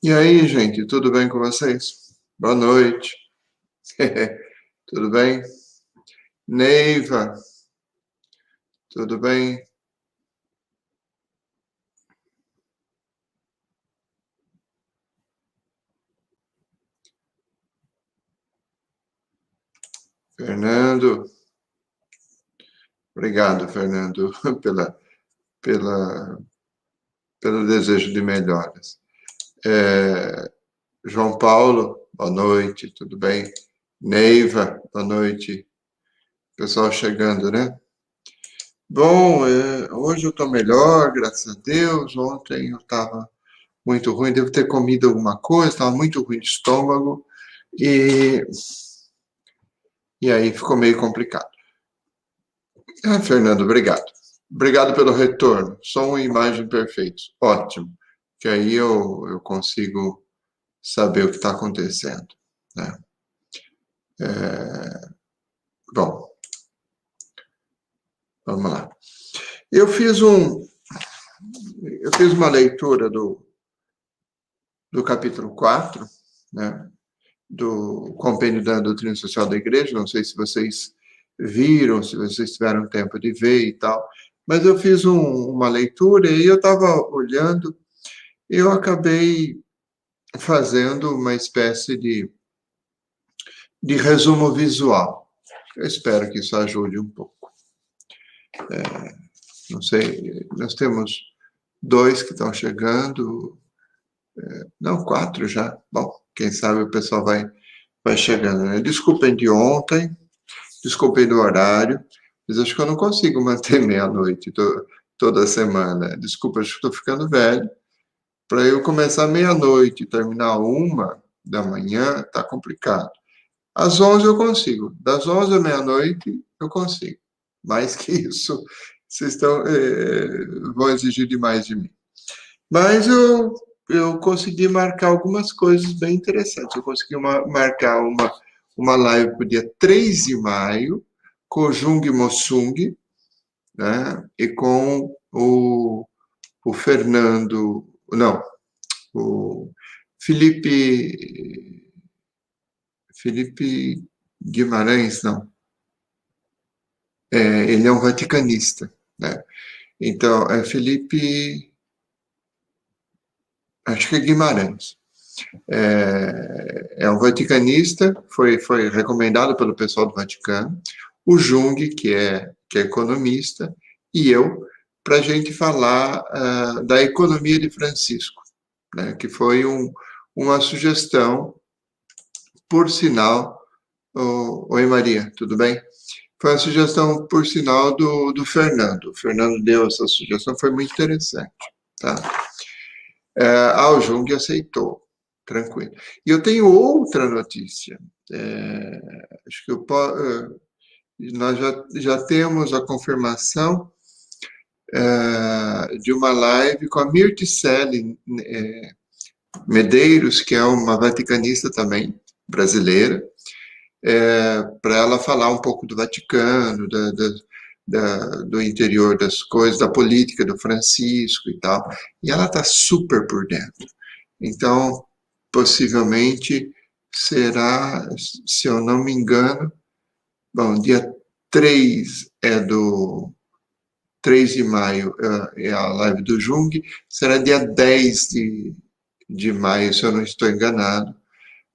E aí, gente, tudo bem com vocês? Boa noite. Tudo bem? Neiva, tudo bem? Fernando, obrigado, Fernando, pela, pela, pelo desejo de melhoras. João Paulo, boa noite, tudo bem? Neiva, boa noite. Pessoal chegando, né? Bom, hoje eu estou melhor, graças a Deus. Ontem eu estava muito ruim, devo ter comido alguma coisa, estava muito ruim de estômago. E E aí ficou meio complicado. Ah, Fernando, obrigado. Obrigado pelo retorno. Som e imagem perfeitos. Ótimo. Que aí eu consigo saber o que está acontecendo, né? Bom, vamos lá. Eu fiz um, eu fiz uma leitura do capítulo 4, né? Do Compêndio da Doutrina Social da Igreja. Não sei se vocês viram, se vocês tiveram tempo de ver e tal. Mas eu fiz uma leitura e eu estava olhando. Eu acabei fazendo uma espécie de resumo visual. Eu espero que isso ajude um pouco. Não sei, nós temos dois que estão chegando, não, quatro já. Bom, quem sabe o pessoal vai chegando, né? Desculpem de ontem, desculpem do horário, mas acho que eu não consigo manter meia-noite toda semana. Desculpa, acho que estou ficando velho. Para eu começar meia-noite e terminar 1 da manhã, tá complicado. Às 11 eu consigo. Das 11 à meia-noite eu consigo. Mais que isso, vocês vão exigir demais de mim. Mas eu consegui marcar algumas coisas bem interessantes. Eu consegui marcar uma live para o dia 3 de maio com o Jung Mossung, né? E com o Fernando, não, o Felipe Guimarães, não. Ele é um vaticanista, né? Então, é Felipe, acho que é Guimarães. É um vaticanista, foi recomendado pelo pessoal do Vaticano, o Jung, que é economista, e eu, para a gente falar da economia de Francisco, né? Que foi uma sugestão, por sinal. Oi, Maria, tudo bem? Foi a sugestão, por sinal, do Fernando. O Fernando deu essa sugestão, foi muito interessante. Tá? O Jung aceitou, tranquilo. E eu tenho outra notícia. Acho que nós já temos a confirmação de uma live com a Mirticeli Medeiros, que é uma vaticanista também, brasileira, para ela falar um pouco do Vaticano, do interior das coisas, da política do Francisco e tal. E ela está super por dentro. Então, possivelmente será, se eu não me engano, bom, dia 3 é do 3 de maio é a live do Jung, será dia 10 de maio, se eu não estou enganado,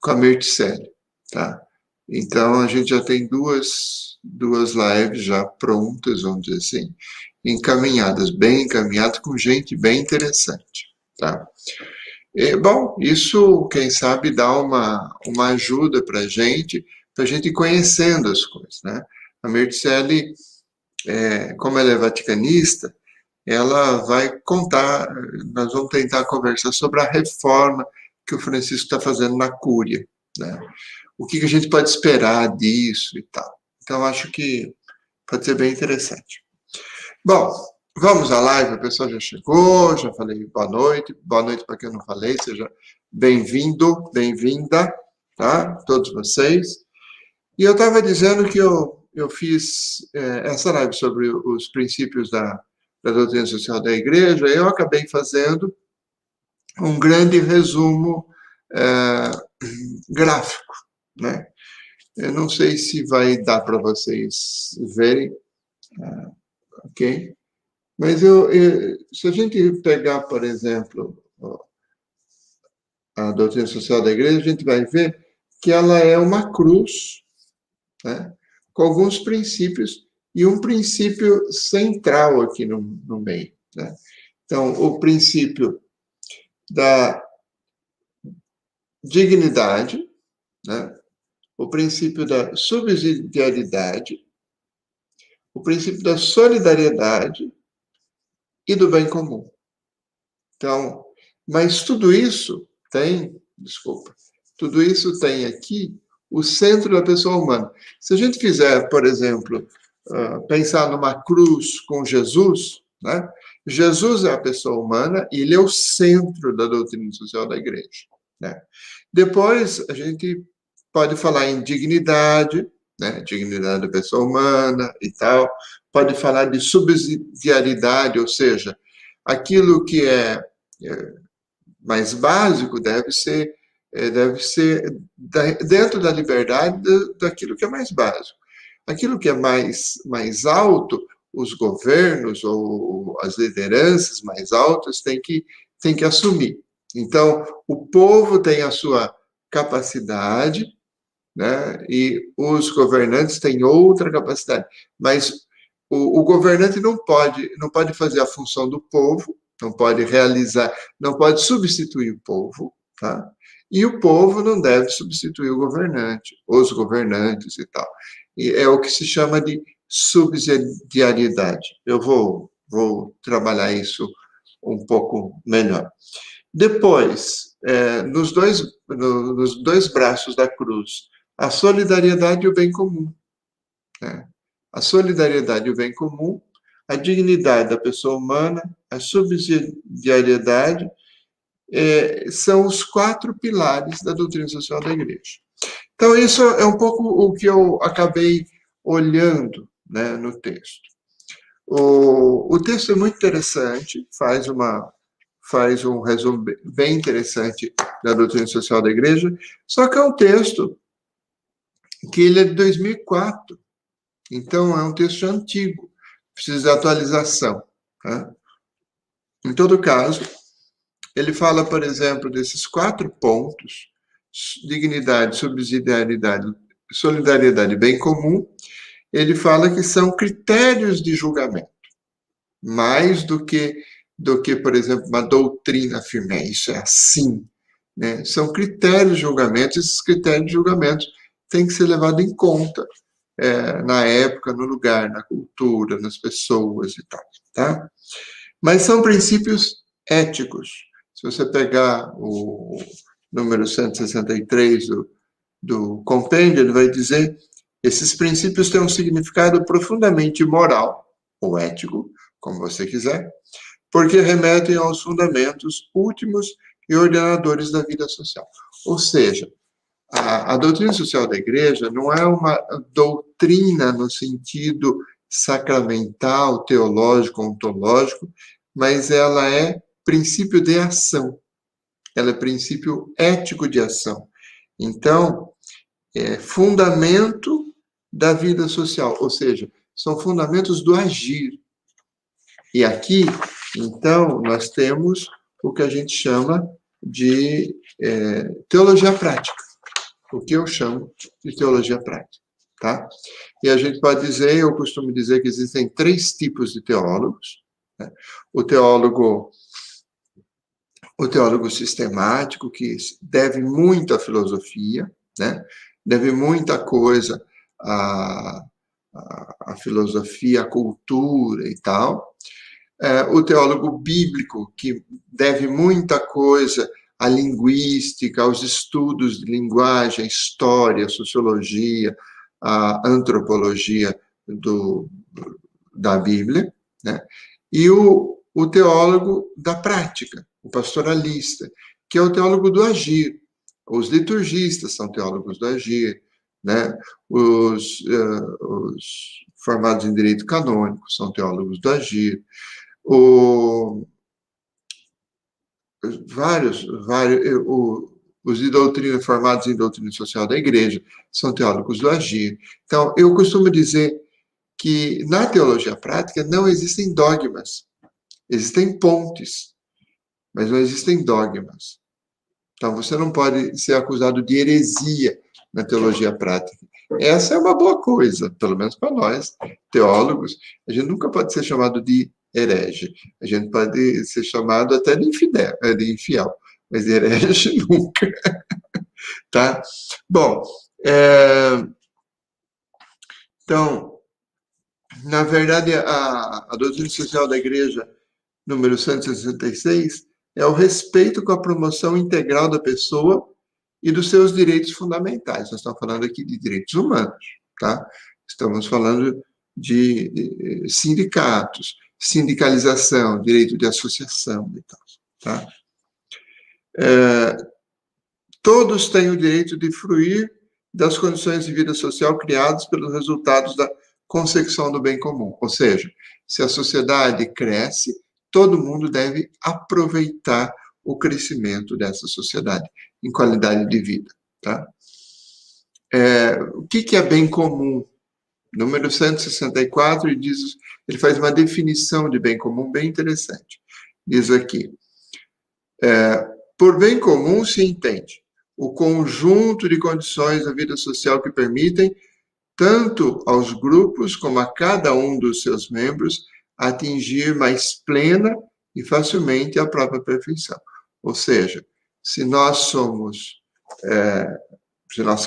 com a Mirticelli, tá? Então, a gente já tem duas lives já prontas, vamos dizer assim, encaminhadas, bem encaminhadas, com gente bem interessante, tá? Bom, isso, quem sabe, dá uma ajuda para a gente ir conhecendo as coisas, né? A Mirticelli, como ela é vaticanista, ela vai contar, nós vamos tentar conversar sobre a reforma que o Francisco está fazendo na Cúria, né? O que a gente pode esperar disso e tal. Então, acho que pode ser bem interessante. Bom, vamos à live, o pessoal já chegou, já falei boa noite para quem eu não falei, seja bem-vindo, bem-vinda, tá? Todos vocês. E eu estava dizendo que eu fiz essa live sobre os princípios da doutrina social da igreja, eu acabei fazendo um grande resumo gráfico, né? Eu não sei se vai dar para vocês verem, ok? Mas se a gente pegar, por exemplo, a doutrina social da igreja, a gente vai ver que ela é uma cruz, né? Com alguns princípios e um princípio central aqui no meio, né? Então, o princípio da dignidade, né? O princípio da subsidiariedade, o princípio da solidariedade e do bem comum. Então, mas tudo isso tem aqui o centro da pessoa humana. Se a gente fizer, por exemplo, pensar numa cruz com Jesus, né? Jesus é a pessoa humana e ele é o centro da doutrina social da igreja, né? Depois, a gente pode falar em dignidade, né? Dignidade da pessoa humana e tal. Pode falar de subsidiariedade, ou seja, aquilo que é mais básico deve ser dentro da liberdade daquilo que é mais básico. Aquilo que é mais alto, os governos ou as lideranças mais altas têm que assumir. Então, o povo tem a sua capacidade, né? E os governantes têm outra capacidade. Mas o governante não pode fazer a função do povo, não pode realizar, não pode substituir o povo, tá? E o povo não deve substituir o governante, os governantes e tal. E é o que se chama de subsidiariedade. Eu vou trabalhar isso um pouco melhor. Depois, nos dois braços da cruz, a solidariedade e o bem comum, né? A solidariedade e o bem comum, a dignidade da pessoa humana, a subsidiariedade, são os 4 pilares da doutrina social da igreja. Então, isso é um pouco o que eu acabei olhando, né, no texto. O texto é muito interessante, faz um resumo bem interessante da doutrina social da igreja, só que é um texto que ele é de 2004, então é um texto antigo, precisa de atualização, né? Em todo caso, ele fala, por exemplo, desses 4 pontos: dignidade, subsidiariedade, solidariedade e bem comum. Ele fala que são critérios de julgamento, mais do que, por exemplo, uma doutrina firme. Isso é assim, né? São critérios de julgamento. Esses critérios de julgamento têm que ser levados em conta na época, no lugar, na cultura, nas pessoas e tal, tá? Mas são princípios éticos. Se você pegar o número 163 do compêndio, ele vai dizer: esses princípios têm um significado profundamente moral, ou ético, como você quiser, porque remetem aos fundamentos últimos e ordenadores da vida social. Ou seja, a doutrina social da igreja não é uma doutrina no sentido sacramental, teológico, ontológico, mas ela é princípio de ação. Ela é princípio ético de ação. Então, é fundamento da vida social, ou seja, são fundamentos do agir. E aqui, então, nós temos o que a gente chama de teologia prática, o que eu chamo de teologia prática, tá? E a gente pode dizer, eu costumo dizer que existem 3 tipos de teólogos, né? O teólogo sistemático, que deve muito à filosofia, né? Deve muita coisa à filosofia, à cultura e tal. O teólogo bíblico, que deve muita coisa à linguística, aos estudos de linguagem, história, sociologia, à antropologia da Bíblia, né? E o teólogo da prática, o pastoralista, que é o teólogo do agir. Os liturgistas são teólogos do agir, né? Os formados em direito canônico são teólogos do agir. os de doutrina formados em doutrina social da igreja são teólogos do agir. Então, eu costumo dizer que na teologia prática não existem dogmas, existem pontes, mas não existem dogmas. Então, você não pode ser acusado de heresia na teologia prática. Essa é uma boa coisa, pelo menos para nós, teólogos. A gente nunca pode ser chamado de herege. A gente pode ser chamado até de infiel, mas de herege nunca. Tá? Bom, então, na verdade, a doutrina social da igreja, número 166, é o respeito com a promoção integral da pessoa e dos seus direitos fundamentais. Nós estamos falando aqui de direitos humanos, tá? Estamos falando de sindicatos, sindicalização, direito de associação e tal, tá? Todos têm o direito de fruir das condições de vida social criadas pelos resultados da consecução do bem comum. Ou seja, se a sociedade cresce, todo mundo deve aproveitar o crescimento dessa sociedade em qualidade de vida. Tá? O que é bem comum? Número 164, ele faz uma definição de bem comum bem interessante. Diz aqui, por bem comum se entende o conjunto de condições da vida social que permitem, tanto aos grupos como a cada um dos seus membros, atingir mais plena e facilmente a própria perfeição. Ou seja, se nós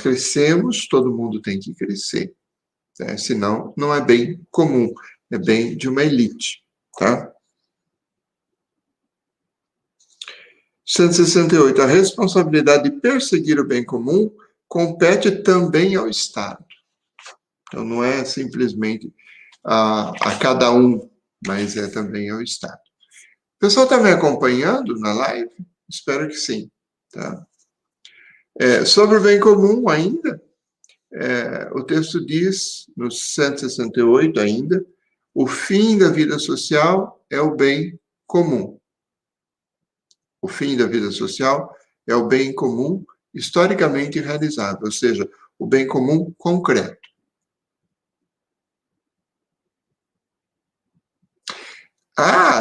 crescemos, todo mundo tem que crescer. Né? Senão, não é bem comum, é bem de uma elite. Tá? 168. A responsabilidade de perseguir o bem comum compete também ao Estado. Então, não é simplesmente a cada um, mas é também ao Estado. O pessoal está me acompanhando na live? Espero que sim. Tá? Sobre o bem comum ainda, o texto diz, no 168 ainda, o fim da vida social é o bem comum. O fim da vida social é o bem comum historicamente realizável, ou seja, o bem comum concreto.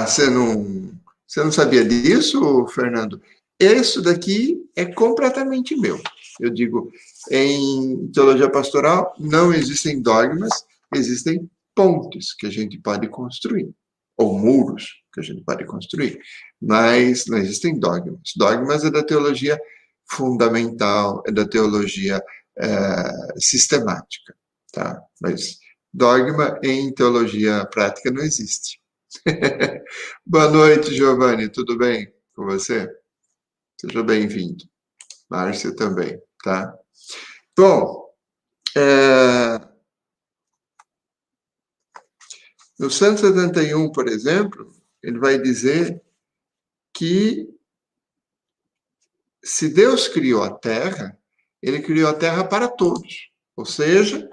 Você não sabia disso, Fernando? Isso daqui é completamente meu. Eu digo, em teologia pastoral não existem dogmas, existem pontes que a gente pode construir, ou muros que a gente pode construir, mas não existem dogmas. Dogmas é da teologia fundamental, é da teologia sistemática, tá? Mas dogma em teologia prática não existe. Boa noite, Giovanni, tudo bem com você? Seja bem-vindo. Márcia também, tá? Bom, no 171, por exemplo, ele vai dizer que se Deus criou a Terra, ele criou a Terra para todos. Ou seja,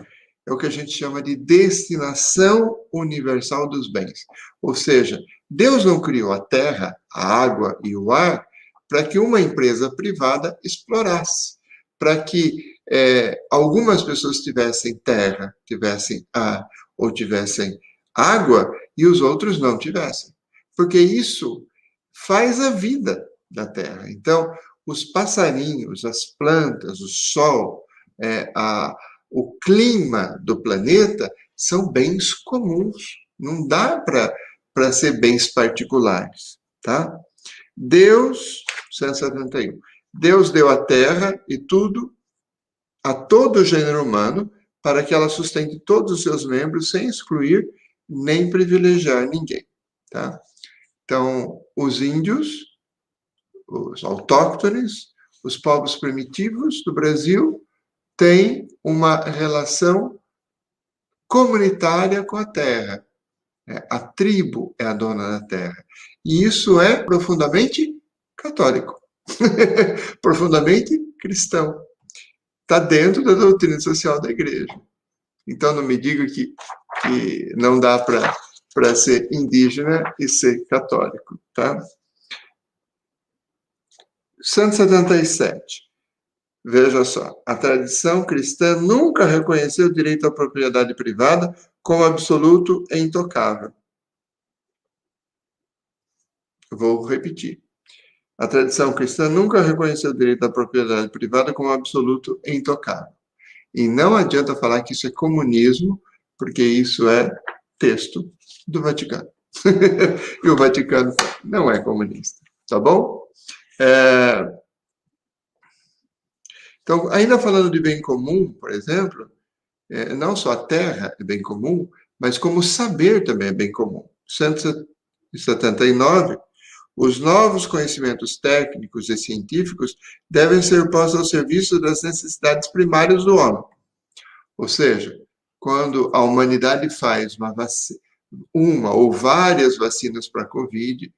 é o que a gente chama de destinação universal dos bens. Ou seja, Deus não criou a terra, a água e o ar para que uma empresa privada explorasse, para que algumas pessoas tivessem terra, tivessem ar ou tivessem água e os outros não tivessem. Porque isso faz a vida da terra. Então, os passarinhos, as plantas, o sol, o clima do planeta são bens comuns. Não dá para ser bens particulares, tá? Deus, 171, Deus deu a terra e tudo a todo o gênero humano para que ela sustente todos os seus membros sem excluir nem privilegiar ninguém, tá? Então, os índios, os autóctones, os povos primitivos do Brasil têm uma relação comunitária com a terra. A tribo é a dona da terra. E isso é profundamente católico, profundamente cristão. Está dentro da doutrina social da igreja. Então, não me diga que não dá para ser indígena e ser católico, tá? 177. Veja só, a tradição cristã nunca reconheceu o direito à propriedade privada como absoluto e intocável. Vou repetir. A tradição cristã nunca reconheceu o direito à propriedade privada como absoluto e intocável. E não adianta falar que isso é comunismo, porque isso é texto do Vaticano. E o Vaticano não é comunista, tá bom? Então, ainda falando de bem comum, por exemplo, não só a terra é bem comum, mas como o saber também é bem comum. 179, os novos conhecimentos técnicos e científicos devem ser postos ao serviço das necessidades primárias do homem. Ou seja, quando a humanidade faz uma ou várias vacinas para a Covid,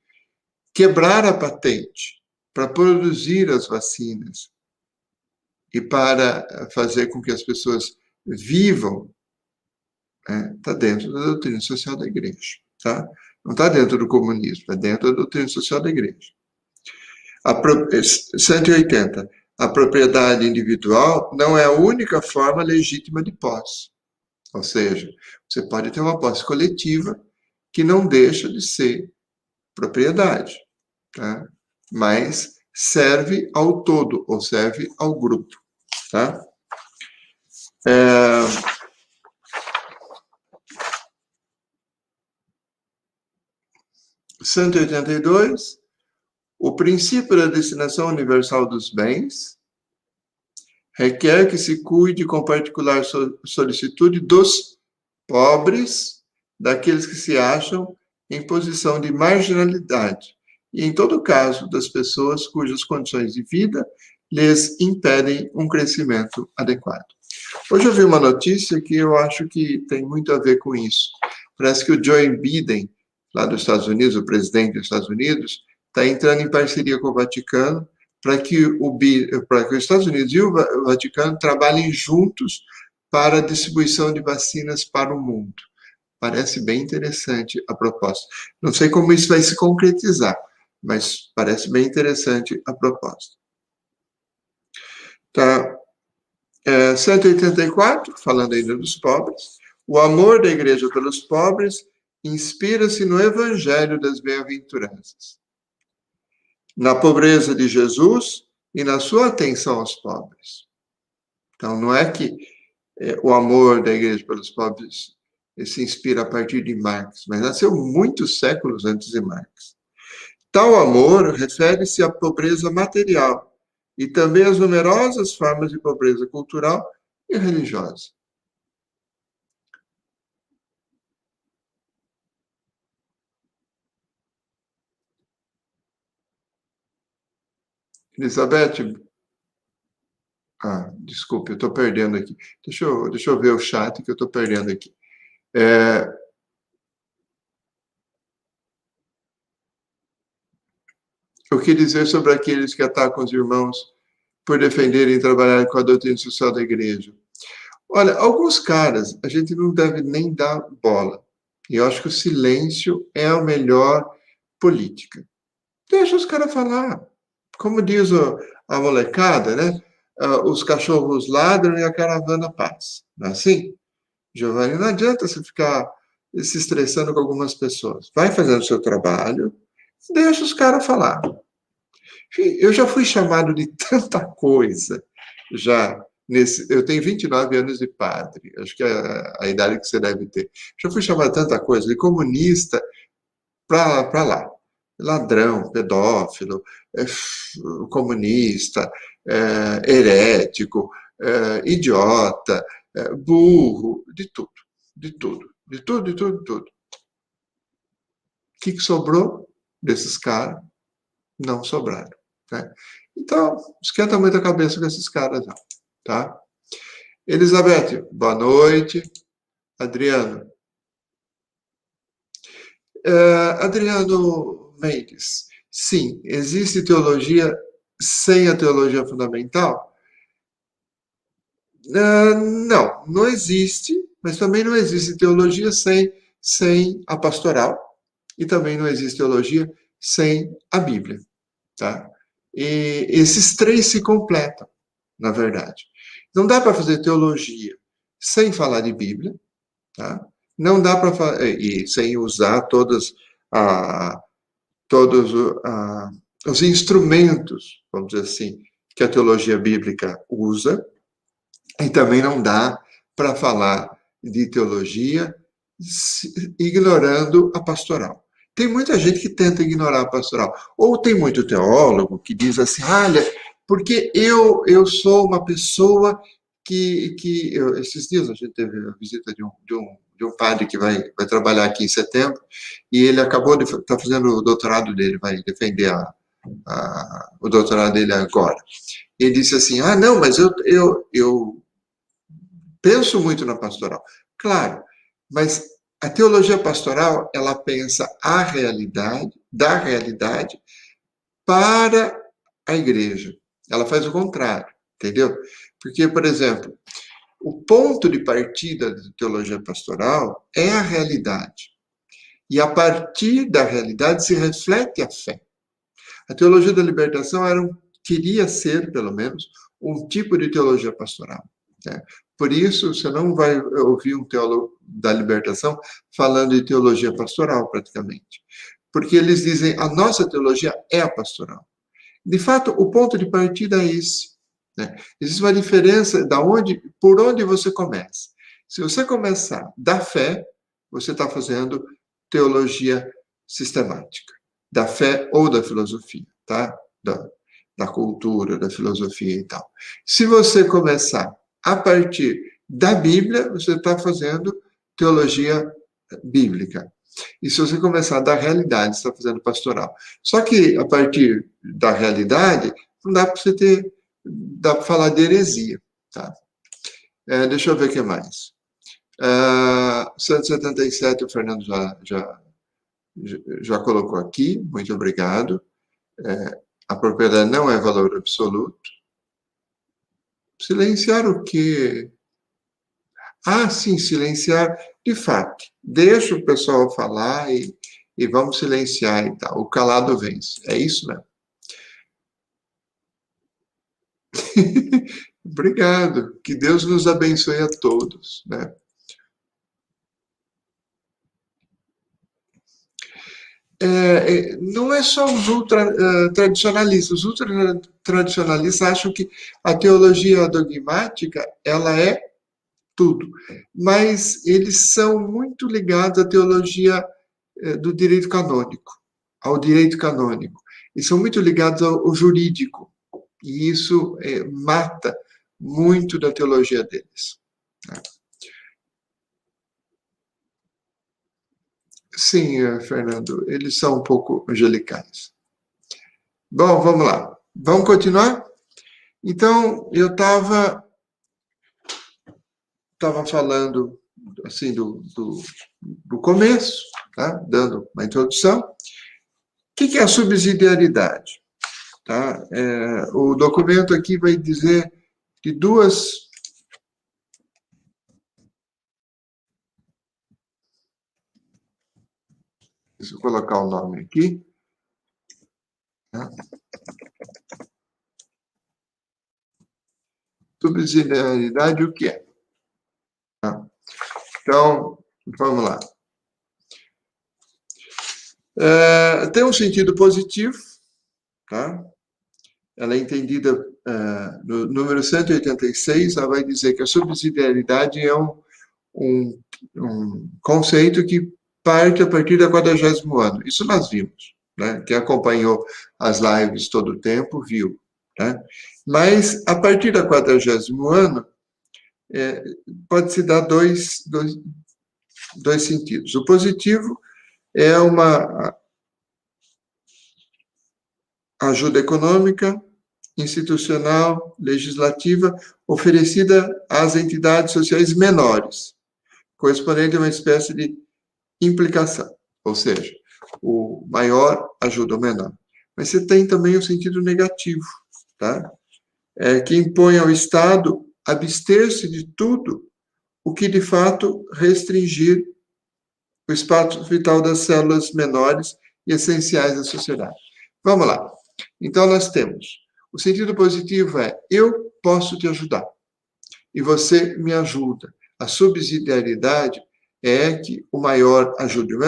quebrar a patente para produzir as vacinas e para fazer com que as pessoas vivam, está dentro da doutrina social da igreja. Tá? Não está dentro do comunismo, está dentro da doutrina social da igreja. 180. A propriedade individual não é a única forma legítima de posse. Ou seja, você pode ter uma posse coletiva que não deixa de ser propriedade, tá? Mas serve ao todo, ou serve ao grupo. Tá? 182, o princípio da destinação universal dos bens requer que se cuide com particular solicitude dos pobres, daqueles que se acham em posição de marginalidade, e, em todo caso, das pessoas cujas condições de vida lhes impedem um crescimento adequado. Hoje eu vi uma notícia que eu acho que tem muito a ver com isso. Parece que o Joe Biden, lá dos Estados Unidos, o presidente dos Estados Unidos, está entrando em parceria com o Vaticano para que os Estados Unidos e o Vaticano trabalhem juntos para a distribuição de vacinas para o mundo. Parece bem interessante a proposta. Não sei como isso vai se concretizar, mas parece bem interessante a proposta. Tá. 184, falando ainda dos pobres, o amor da igreja pelos pobres inspira-se no evangelho das bem-aventuranças, na pobreza de Jesus e na sua atenção aos pobres. Então, não é que o amor da igreja pelos pobres se inspira a partir de Marx, mas nasceu muitos séculos antes de Marx. Tal amor refere-se à pobreza material e também às numerosas formas de pobreza cultural e religiosa. Elizabeth, desculpe, eu estou perdendo aqui. Deixa eu ver o chat que eu estou perdendo aqui. O que dizer sobre aqueles que atacam os irmãos por defenderem e trabalharem com a doutrina social da igreja? Olha, alguns caras a gente não deve nem dar bola. E eu acho que o silêncio é a melhor política. Deixa os caras falar. Como diz a molecada, né? Os cachorros ladram e a caravana passa. Não é assim? Giovanni, não adianta você ficar se estressando com algumas pessoas. Vai fazendo o seu trabalho, deixa os caras falar. Eu já fui chamado de tanta coisa, eu tenho 29 anos de padre, acho que é a idade que você deve ter. Já fui chamado de tanta coisa, de comunista para lá. Ladrão, pedófilo, comunista, herético, idiota, burro, de tudo, de tudo, de tudo, de tudo, de tudo. O que sobrou desses caras? Não sobraram. Né? Então, esquenta muito a cabeça com esses caras, não, tá? Elizabeth, boa noite. Adriano. Adriano Mendes, sim, existe teologia sem a teologia fundamental? Não existe, mas também não existe teologia sem a pastoral, e também não existe teologia sem a Bíblia, tá? E esses três se completam, na verdade. Não dá para fazer teologia sem falar de Bíblia, tá? Não dá para e sem usar todos os instrumentos, vamos dizer assim, que a teologia bíblica usa, e também não dá para falar de teologia ignorando a pastoral. Tem muita gente que tenta ignorar a pastoral. Ou tem muito teólogo que diz assim, olha, porque eu sou uma pessoa esses dias a gente teve a visita de um padre que vai trabalhar aqui em setembro, e ele acabou de estar fazendo o doutorado dele, vai defender o doutorado dele agora. Ele disse assim, não, mas eu penso muito na pastoral. Claro, mas a teologia pastoral, ela pensa da realidade para a igreja. Ela faz o contrário, entendeu? Porque, por exemplo, o ponto de partida da teologia pastoral é a realidade. E a partir da realidade se reflete a fé. A teologia da libertação queria ser, pelo menos, um tipo de teologia pastoral. Né? Por isso, você não vai ouvir um teólogo da libertação falando de teologia pastoral, praticamente. Porque eles dizem, a nossa teologia é a pastoral. De fato, o ponto de partida é esse. Né? Existe uma diferença por onde você começa. Se você começar da fé, você está fazendo teologia sistemática. Da fé ou da filosofia, tá? Da cultura, da filosofia e tal. Se você começar a partir da Bíblia, você está fazendo teologia bíblica. E se você começar da realidade, você está fazendo pastoral. Só que, a partir da realidade, não dá para você dá para falar de heresia. Tá? Deixa eu ver o que mais. 177, o Fernando já colocou aqui, muito obrigado. A propriedade não é valor absoluto. Silenciar o quê? Sim, silenciar, de fato. Deixa o pessoal falar e vamos silenciar e tal. O calado vence. É isso mesmo. Obrigado. Que Deus nos abençoe a todos. Né? Não é só os ultra-tradicionalistas. Os ultra-tradicionalistas acham que a teologia dogmática ela é tudo. Mas eles são muito ligados à teologia do direito canônico, ao direito canônico. E são muito ligados ao jurídico. E isso mata muito da teologia deles. Sim, Fernando, eles são um pouco angelicais. Bom, vamos lá. Vamos continuar? Então, eu estava falando assim do começo, tá? Dando uma introdução. O que é a subsidiariedade? Tá? O documento aqui vai dizer de duas... Deixa eu colocar o nome aqui. Tá? Subsidiariedade, o que é? Tá? Então, vamos lá. Tem um sentido positivo, tá? Ela é entendida no número 186, ela vai dizer que a subsidiariedade é um conceito que parte a partir da 40º ano. Isso nós vimos, né? Quem acompanhou as lives todo o tempo viu. Né? Mas, a partir da 40º ano, pode-se dar dois sentidos. O positivo é uma ajuda econômica, institucional, legislativa, oferecida às entidades sociais menores, correspondente a uma espécie de implicação, ou seja, o maior ajuda o menor. Mas você tem também o sentido negativo, tá? Que impõe ao Estado abster-se de tudo o que, de fato, restringir o espaço vital das células menores e essenciais da sociedade. Vamos lá. Então, nós temos, o sentido positivo é, eu posso te ajudar, e você me ajuda. A subsidiariedade é que o maior ajude o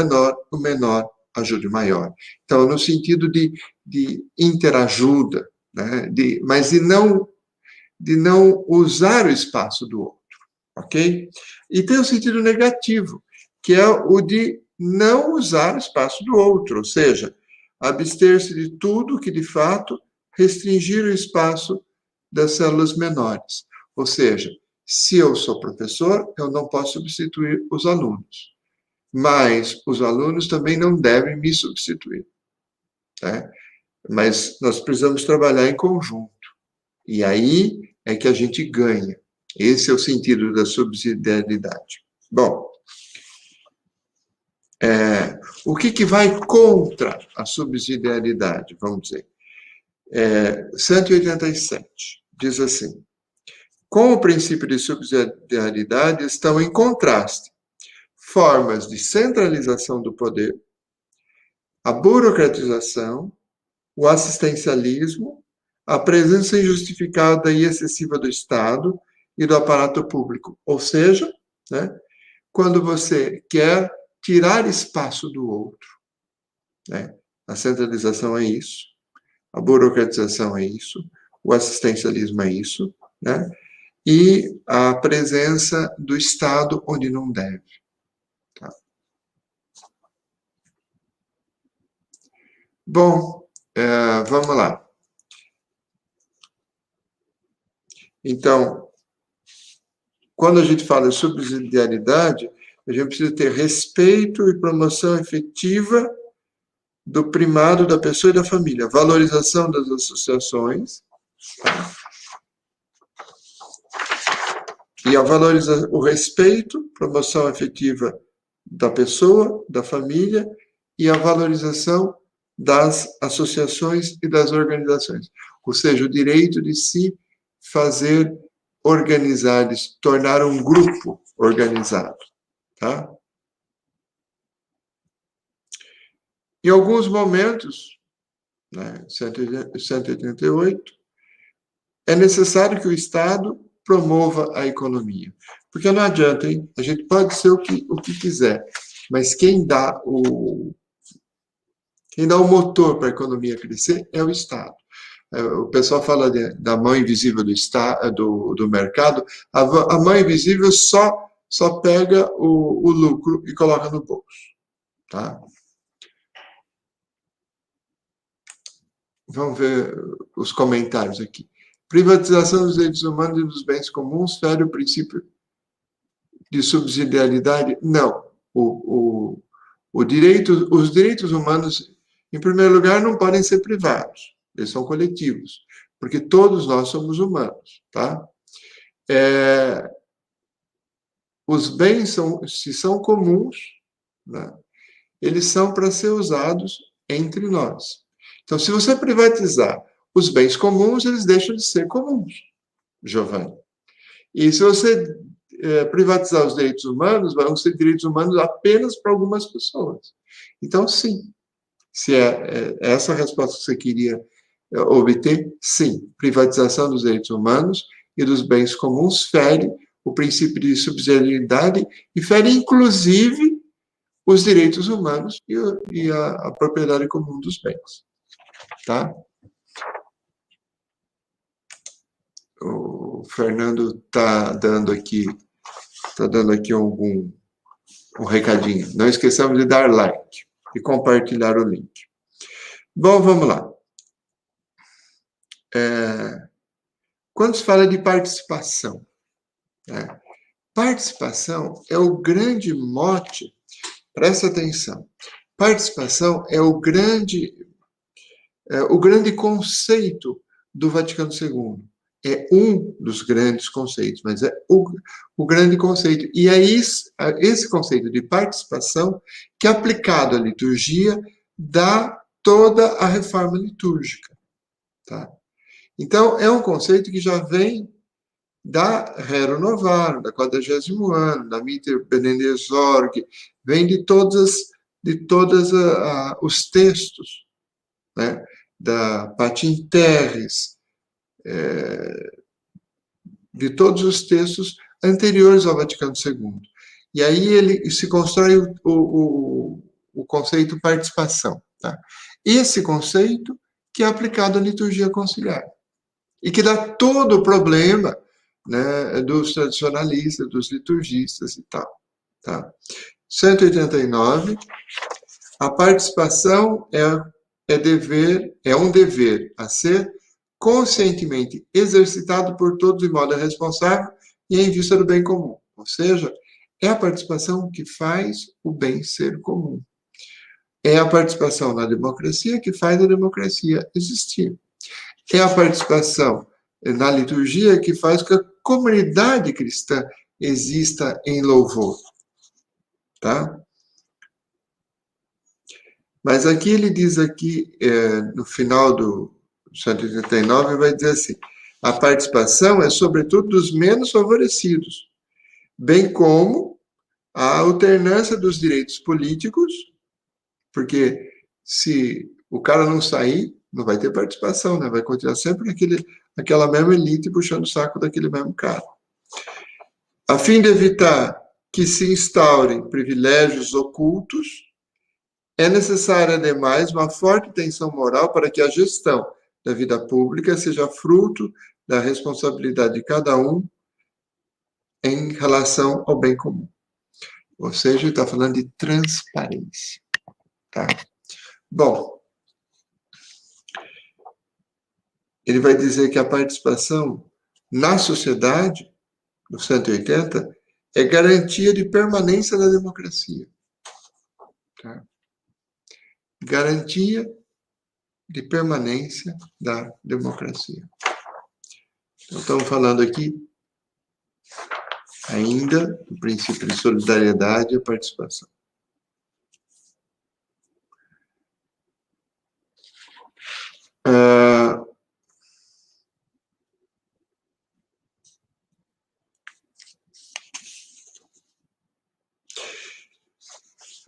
menor ajude o maior. Então, no sentido de interajuda, né? Mas de não usar o espaço do outro, ok? E tem o sentido negativo, que é o de não usar o espaço do outro, ou seja, abster-se de tudo que, de fato, restringir o espaço das células menores. Ou seja, se eu sou professor, eu não posso substituir os alunos, mas os alunos também não devem me substituir, né? Mas nós precisamos trabalhar em conjunto. E aí é que a gente ganha. Esse é o sentido da subsidiariedade. Bom, o que vai contra a subsidiariedade, vamos dizer? 187 diz assim: com o princípio de subsidiariedade estão em contraste formas de centralização do poder, a burocratização, o assistencialismo, a presença injustificada e excessiva do Estado e do aparato público. Ou seja, né, quando você quer tirar espaço do outro, né, a centralização é isso, a burocratização é isso, o assistencialismo é isso, né, e a presença do Estado onde não deve. Tá? Bom, vamos lá. Então, quando a gente fala em subsidiariedade, a gente precisa ter respeito e promoção efetiva do primado da pessoa e da família, valorização das associações, e o respeito, promoção efetiva da pessoa, da família, e a valorização das associações e das organizações. Ou seja, o direito de se fazer organizar, de se tornar um grupo organizado. Tá? Em alguns momentos, né, 188, é necessário que o Estado promova a economia. Porque não adianta, hein? A gente pode ser o que quiser, mas quem dá o motor para a economia crescer é o Estado. O pessoal fala da mão invisível do mercado. A mão invisível só pega o lucro e coloca no bolso. Tá? Vamos ver os comentários aqui. Privatização dos direitos humanos e dos bens comuns fere o princípio de subsidiariedade? Não. Os direitos humanos, em primeiro lugar, não podem ser privados. Eles são coletivos, porque todos nós somos humanos, tá? Os bens, se são comuns, né, eles são para ser usados entre nós. Então, se você privatizar os bens comuns, eles deixam de ser comuns, Giovanni. E se você privatizar os direitos humanos, vão ser direitos humanos apenas para algumas pessoas. Então, sim. Se é essa a resposta que você queria obter, sim. Privatização dos direitos humanos e dos bens comuns fere o princípio de subsidiariedade e fere, inclusive, os direitos humanos e a propriedade comum dos bens. Tá? O Fernando está dando aqui um recadinho. Não esqueçamos de dar like e compartilhar o link. Bom, vamos lá. Quando se fala de participação, né? Participação é o grande mote, presta atenção, participação é o grande conceito do Vaticano II. É um dos grandes conceitos, mas é o grande conceito. E é esse conceito de participação que, aplicado à liturgia, dá toda a reforma litúrgica. Tá? Então, é um conceito que já vem da Rero Novarum, da 40º ano, da Mitter Benedictus Org, vem de todos os textos, né, da Patin Terres, de todos os textos anteriores ao Vaticano II. E aí ele se constrói o conceito participação. Tá? Esse conceito que é aplicado à liturgia conciliar e que dá todo o problema, né, dos tradicionalistas, dos liturgistas e tal. Tá? 189, a participação é um dever a ser conscientemente exercitado por todos de modo responsável e em vista do bem comum. Ou seja, é a participação que faz o bem ser comum. É a participação na democracia que faz a democracia existir. É a participação na liturgia que faz com que a comunidade cristã exista em louvor. Tá? Mas aqui ele diz aqui, no final do 189, vai dizer assim, a participação é sobretudo dos menos favorecidos, bem como a alternância dos direitos políticos, porque se o cara não sair, não vai ter participação, né? Vai continuar sempre aquela mesma elite puxando o saco daquele mesmo cara. A fim de evitar que se instaurem privilégios ocultos, é necessária, ademais, uma forte tensão moral para que a gestão da vida pública seja fruto da responsabilidade de cada um em relação ao bem comum. Ou seja, ele está falando de transparência. Tá? Bom, ele vai dizer que a participação na sociedade, no 180, é garantia de permanência da democracia. Tá? Garantia de permanência da democracia. Então, estamos falando aqui ainda do princípio de solidariedade e participação.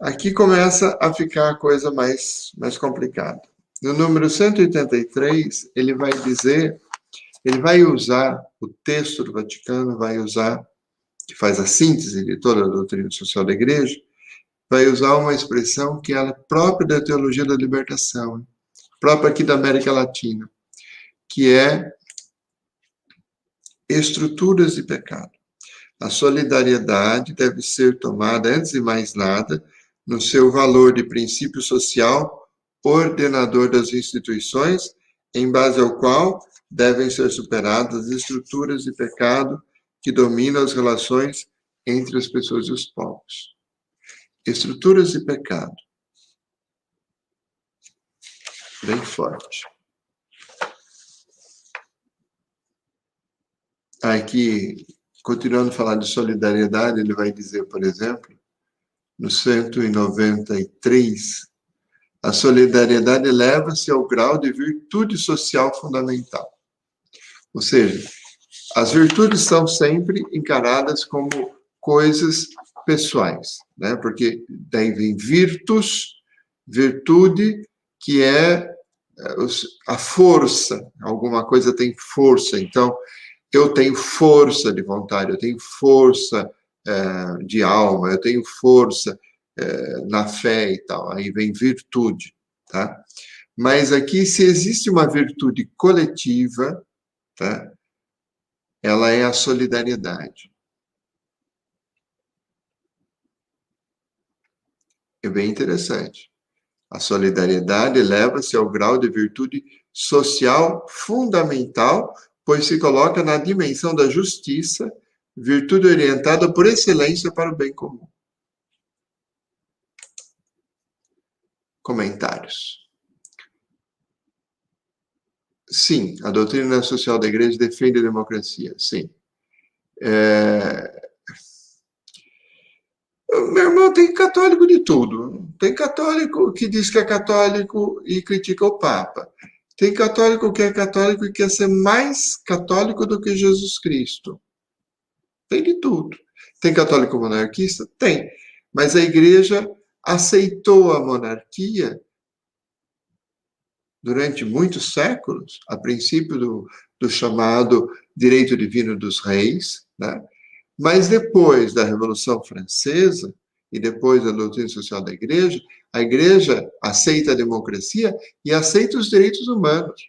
Aqui começa a ficar a coisa mais complicada. No número 183, ele vai dizer, ele vai usar o texto do Vaticano, vai usar, que faz a síntese de toda a doutrina social da Igreja, vai usar uma expressão que é própria da teologia da libertação, própria aqui da América Latina, que é estruturas de pecado. A solidariedade deve ser tomada, antes de mais nada, no seu valor de princípio social ordenador das instituições, em base ao qual devem ser superadas as estruturas de pecado que dominam as relações entre as pessoas e os povos. Estruturas de pecado. Bem forte. Aqui, continuando a falar de solidariedade, ele vai dizer, por exemplo, no 193, a solidariedade eleva-se ao grau de virtude social fundamental. Ou seja, as virtudes são sempre encaradas como coisas pessoais, né? Porque daí vem virtus, virtude, que é a força, alguma coisa tem força, então eu tenho força de vontade, eu tenho força de alma, eu tenho força na fé e tal, aí vem virtude, tá? Mas aqui, se existe uma virtude coletiva, tá? Ela é a solidariedade. É bem interessante. A solidariedade eleva-se ao grau de virtude social fundamental, pois se coloca na dimensão da justiça, virtude orientada por excelência para o bem comum. Comentários. Sim, a doutrina social da Igreja defende a democracia, sim. Meu irmão, tem católico de tudo. Tem católico que diz que é católico e critica o Papa. Tem católico que é católico e quer ser mais católico do que Jesus Cristo. Tem de tudo. Tem católico monarquista? Tem. Mas a Igreja aceitou a monarquia durante muitos séculos, a princípio do chamado direito divino dos reis, né? Mas depois da Revolução Francesa e depois da doutrina social da Igreja, a Igreja aceita a democracia e aceita os direitos humanos.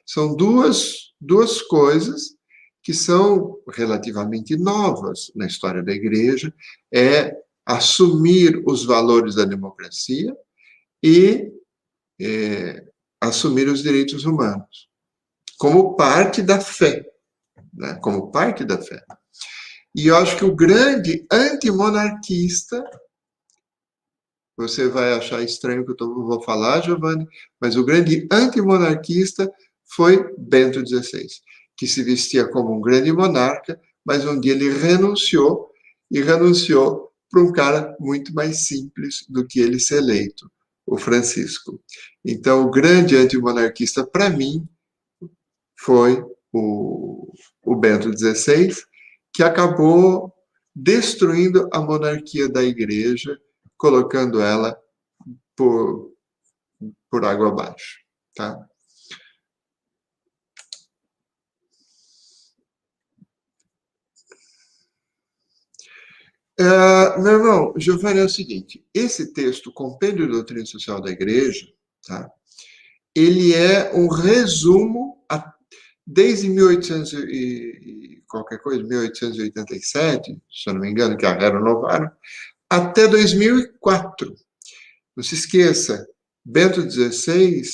São duas coisas que são relativamente novas na história da Igreja, é assumir os valores da democracia e assumir os direitos humanos, como parte da fé, né? Como parte da fé. E eu acho que o grande antimonarquista, você vai achar estranho o que eu vou falar, Giovanni, mas o grande antimonarquista foi Bento XVI, que se vestia como um grande monarca, mas um dia ele renunciou, e renunciou para um cara muito mais simples do que ele ser eleito, o Francisco. Então, o grande antimonarquista, para mim, foi o Bento XVI, que acabou destruindo a monarquia da Igreja, colocando ela por água abaixo. Tá? Meu irmão, Giovanni, é o seguinte, esse texto, Compêndio de Doutrina Social da Igreja, tá? Ele é um resumo, desde 1800 e qualquer coisa, 1887, se eu não me engano, que a renovaram, até 2004. Não se esqueça, Bento XVI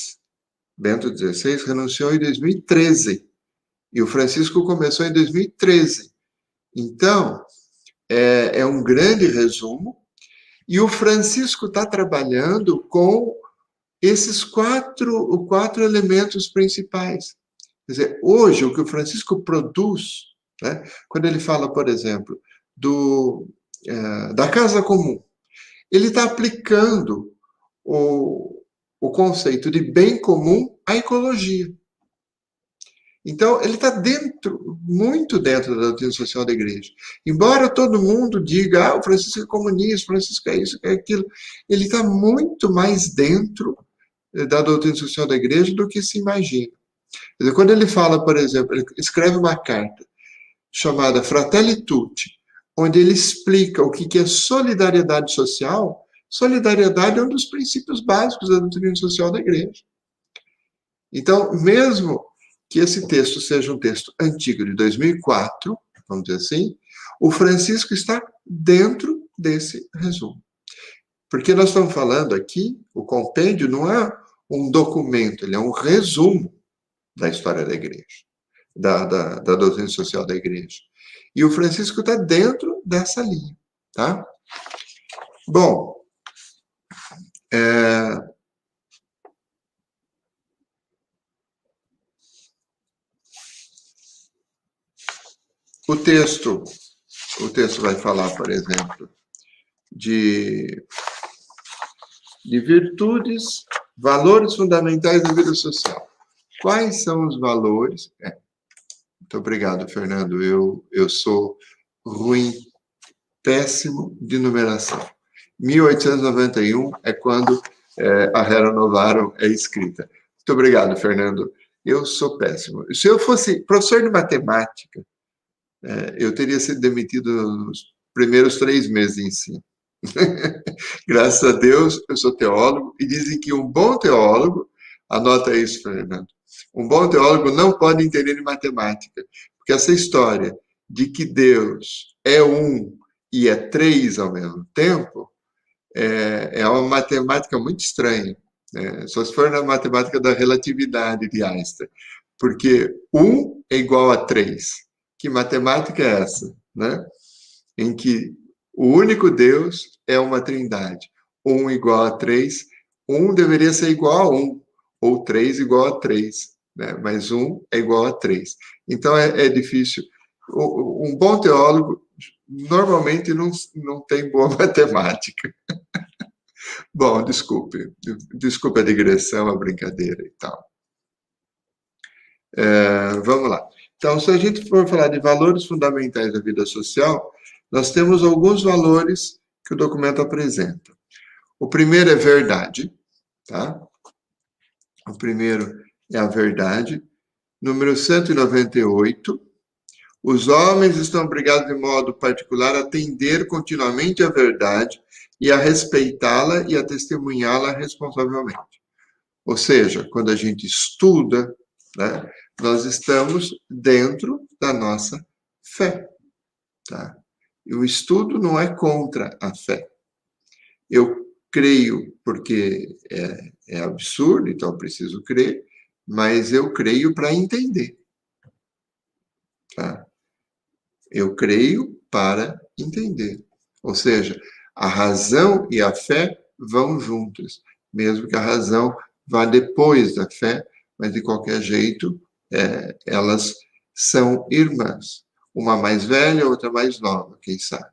renunciou em 2013 e o Francisco começou em 2013. Então, é um grande resumo e o Francisco está trabalhando com esses quatro elementos principais. Quer dizer, hoje, o que o Francisco produz, né, quando ele fala, por exemplo, da casa comum, ele está aplicando o conceito de bem comum à ecologia. Então, ele está muito dentro da doutrina social da igreja. Embora todo mundo diga, o Francisco é comunista, o Francisco é isso, é aquilo, ele está muito mais dentro da doutrina social da igreja do que se imagina. Quando ele fala, por exemplo, ele escreve uma carta chamada Fratelli Tutti, onde ele explica o que é solidariedade social. Solidariedade é um dos princípios básicos da doutrina social da igreja. Então, mesmo que esse texto seja um texto antigo, de 2004, vamos dizer assim, o Francisco está dentro desse resumo. Porque nós estamos falando aqui, o compêndio não é um documento, ele é um resumo da história da igreja, da doutrina social da igreja. E o Francisco está dentro dessa linha, tá? Bom, o texto vai falar, por exemplo, de virtudes, valores fundamentais da vida social. Quais são os valores? Muito obrigado, Fernando. Eu sou ruim, péssimo de numeração. 1891 é quando a Renovaram é escrita. Muito obrigado, Fernando. Eu sou péssimo. Se eu fosse professor de matemática, eu teria sido demitido nos primeiros 3 meses de ensino. Graças a Deus, eu sou teólogo, e dizem que um bom teólogo, anota isso, Fernando, um bom teólogo não pode entender de matemática, porque essa história de que Deus é um e é 3 ao mesmo tempo, é uma matemática muito estranha, só se for na matemática da relatividade de Einstein, porque 1 é igual a 3. Que matemática é essa, né? Em que o único Deus é uma trindade. 1 igual a 3, 1 deveria ser igual a 1, ou 3 igual a 3, né? Mas 1 é igual a 3. Então, é difícil. Um bom teólogo, normalmente, não tem boa matemática. Bom, desculpe a digressão, a brincadeira e tal. Vamos lá. Então, se a gente for falar de valores fundamentais da vida social, nós temos alguns valores que o documento apresenta. O primeiro é verdade, tá? O primeiro é a verdade. Número 198. Os homens estão obrigados de modo particular a atender continuamente à verdade e a respeitá-la e a testemunhá-la responsavelmente. Ou seja, quando a gente estuda, né, nós estamos dentro da nossa fé. Tá? E o estudo não é contra a fé. Eu creio porque é absurdo, então eu preciso crer, mas eu creio para entender. Tá? Eu creio para entender. Ou seja, a razão e a fé vão juntas, mesmo que a razão vá depois da fé, mas de qualquer jeito, elas são irmãs. Uma mais velha, outra mais nova, quem sabe,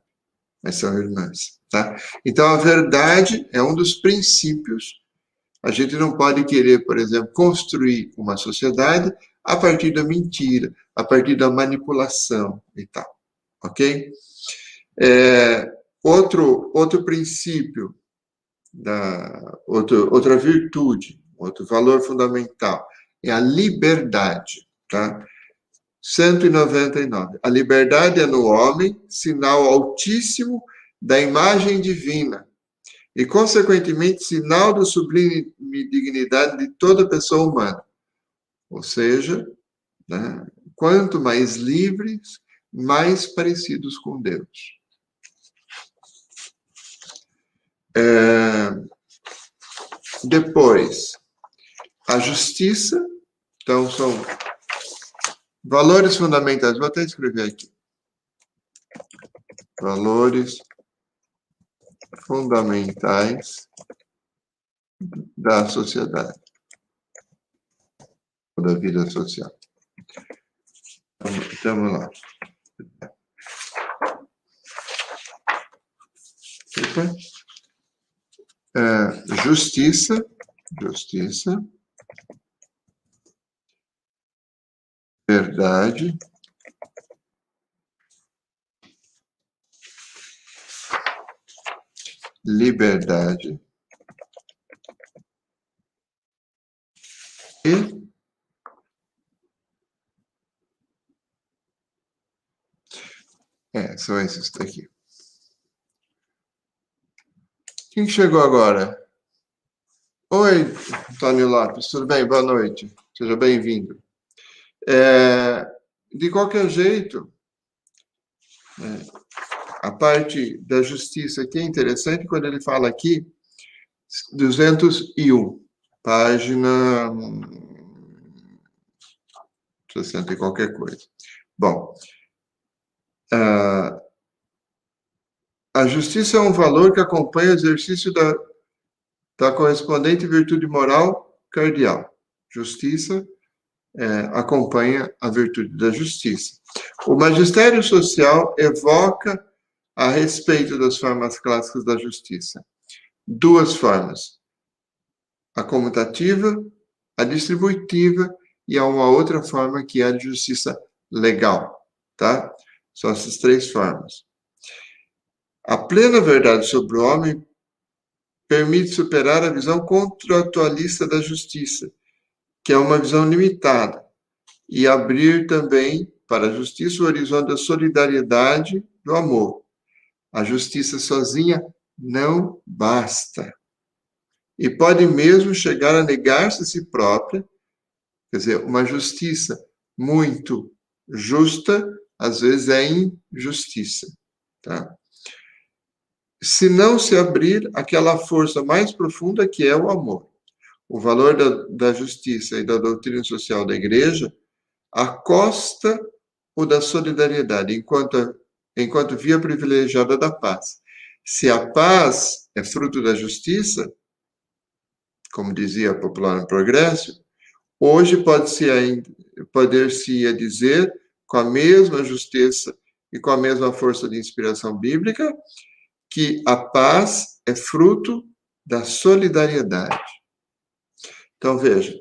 mas são irmãs. Tá? Então, a verdade é um dos princípios. A gente não pode querer, por exemplo, construir uma sociedade a partir da mentira, a partir da manipulação e tal. Ok? Outro princípio, outra virtude, outro valor fundamental, é a liberdade. Tá? 199. A liberdade é no homem, sinal altíssimo da imagem divina, e, consequentemente, sinal da sublime dignidade de toda pessoa humana. Ou seja, né, quanto mais livres, mais parecidos com Deus. Depois, a justiça. Então, são valores fundamentais. Vou até escrever aqui. Valores fundamentais da sociedade, da vida social. Vamos lá. Justiça, verdade, liberdade e são esses daqui. Quem chegou agora? Oi, Antônio Lopes, tudo bem? Boa noite. Seja bem-vindo. De qualquer jeito, a parte da justiça aqui é interessante quando ele fala aqui, 201, página 60 e qualquer coisa. Bom, a justiça é um valor que acompanha o exercício da correspondente virtude moral cardeal. Justiça acompanha a virtude da justiça. O magistério social evoca a respeito das formas clássicas da justiça. Duas formas: a comutativa, a distributiva e há uma outra forma que é a justiça legal, tá? São essas três formas. A plena verdade sobre o homem permite superar a visão contratualista da justiça, que é uma visão limitada, e abrir também para a justiça o horizonte da solidariedade, do amor. A justiça sozinha não basta. E pode mesmo chegar a negar-se a si própria. Quer dizer, uma justiça muito justa, às vezes é injustiça. Tá? Se não se abrir aquela força mais profunda que é o amor. O valor da justiça e da doutrina social da Igreja acosta o da solidariedade, enquanto via privilegiada da paz. Se a paz é fruto da justiça, como dizia a popular no Progresso, hoje poder-se dizer, com a mesma justiça e com a mesma força de inspiração bíblica, que a paz é fruto da solidariedade. Então, veja,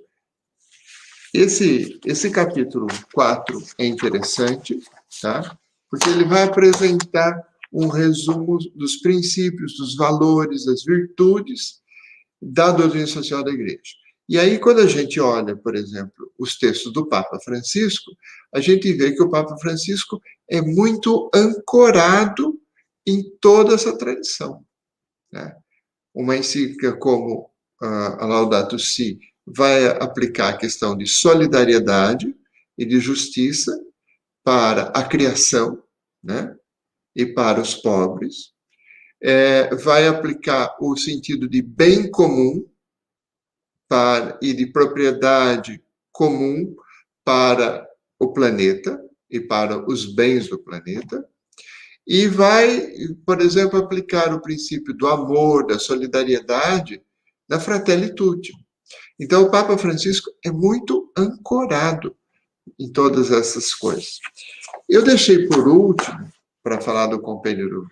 esse capítulo 4 é interessante, tá? Porque ele vai apresentar um resumo dos princípios, dos valores, das virtudes da doutrina social da Igreja. E aí, quando a gente olha, por exemplo, os textos do Papa Francisco, a gente vê que o Papa Francisco é muito ancorado em toda essa tradição, né? Uma encíclica como a Laudato Si vai aplicar a questão de solidariedade e de justiça para a criação, né? E para os pobres. Vai aplicar o sentido de bem comum e de propriedade comum para o planeta e para os bens do planeta. E vai, por exemplo, aplicar o princípio do amor, da solidariedade, da Fratelli Tutti. Então, o Papa Francisco é muito ancorado em todas essas coisas. Eu deixei por último, para falar do compêndio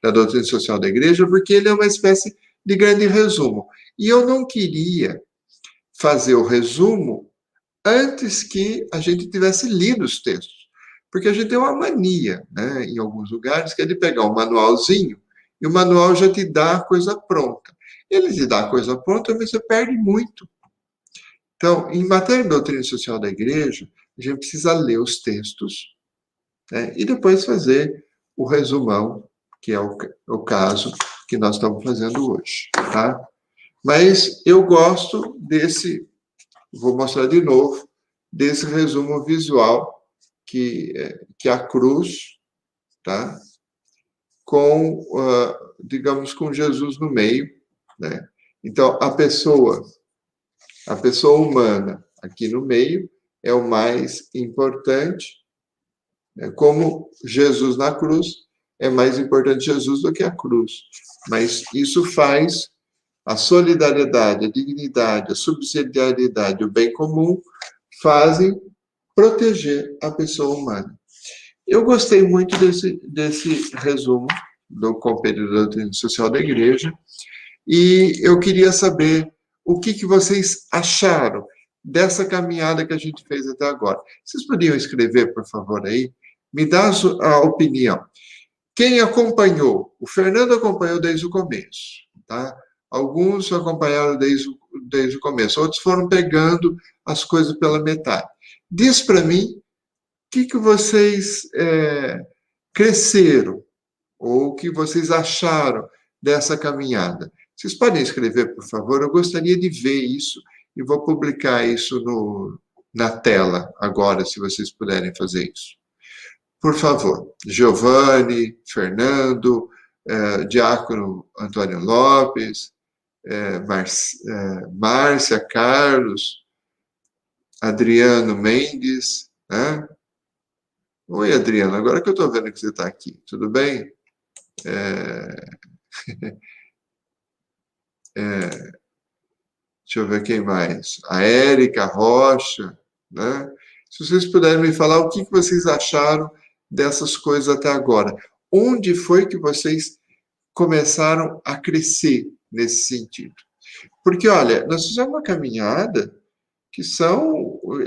da doutrina social da igreja, porque ele é uma espécie de grande resumo. E eu não queria fazer o resumo antes que a gente tivesse lido os textos. Porque a gente tem uma mania, né, em alguns lugares, que é de pegar um manualzinho e o manual já te dá a coisa pronta. Ele te dá a coisa pronta, mas você perde muito. Então, em matéria de doutrina social da igreja, a gente precisa ler os textos, né, e depois fazer o resumão, que é o caso que nós estamos fazendo hoje. Tá? Mas eu gosto desse, vou mostrar de novo, desse resumo visual que a cruz, tá? Com, digamos, com Jesus no meio, né? Então, a pessoa humana aqui no meio é o mais importante, né? Como Jesus na cruz, é mais importante Jesus do que a cruz. Mas isso faz a solidariedade, a dignidade, a subsidiariedade, o bem comum, fazem proteger a pessoa humana. Eu gostei muito desse resumo do Compêndio da Doutrina Social da Igreja e eu queria saber o que vocês acharam dessa caminhada que a gente fez até agora. Vocês podiam escrever, por favor, aí? Me dá a opinião. Quem acompanhou? O Fernando acompanhou desde o começo, tá? Alguns acompanharam desde o começo, outros foram pegando as coisas pela metade. Diz para mim o que vocês cresceram ou o que vocês acharam dessa caminhada. Vocês podem escrever, por favor? Eu gostaria de ver isso e vou publicar isso na tela agora, se vocês puderem fazer isso. Por favor, Giovanni, Fernando, Diácono Antônio Lopes, Márcia, Carlos, Adriano Mendes, né? Oi, Adriano, agora que eu estou vendo que você está aqui, tudo bem? Deixa eu ver quem mais. A Érica Rocha, né? Se vocês puderem me falar o que vocês acharam dessas coisas até agora. Onde foi que vocês começaram a crescer nesse sentido? Porque, olha, nós fizemos uma caminhada que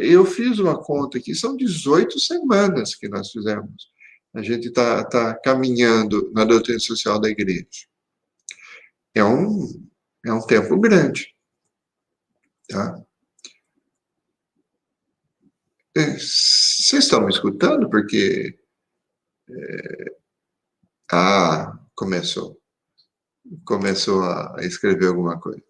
eu fiz uma conta aqui, são 18 semanas que nós fizemos. A gente tá caminhando na doutrina social da igreja. É um tempo grande. Tá? Vocês estão me escutando? Porque... começou a escrever alguma coisa.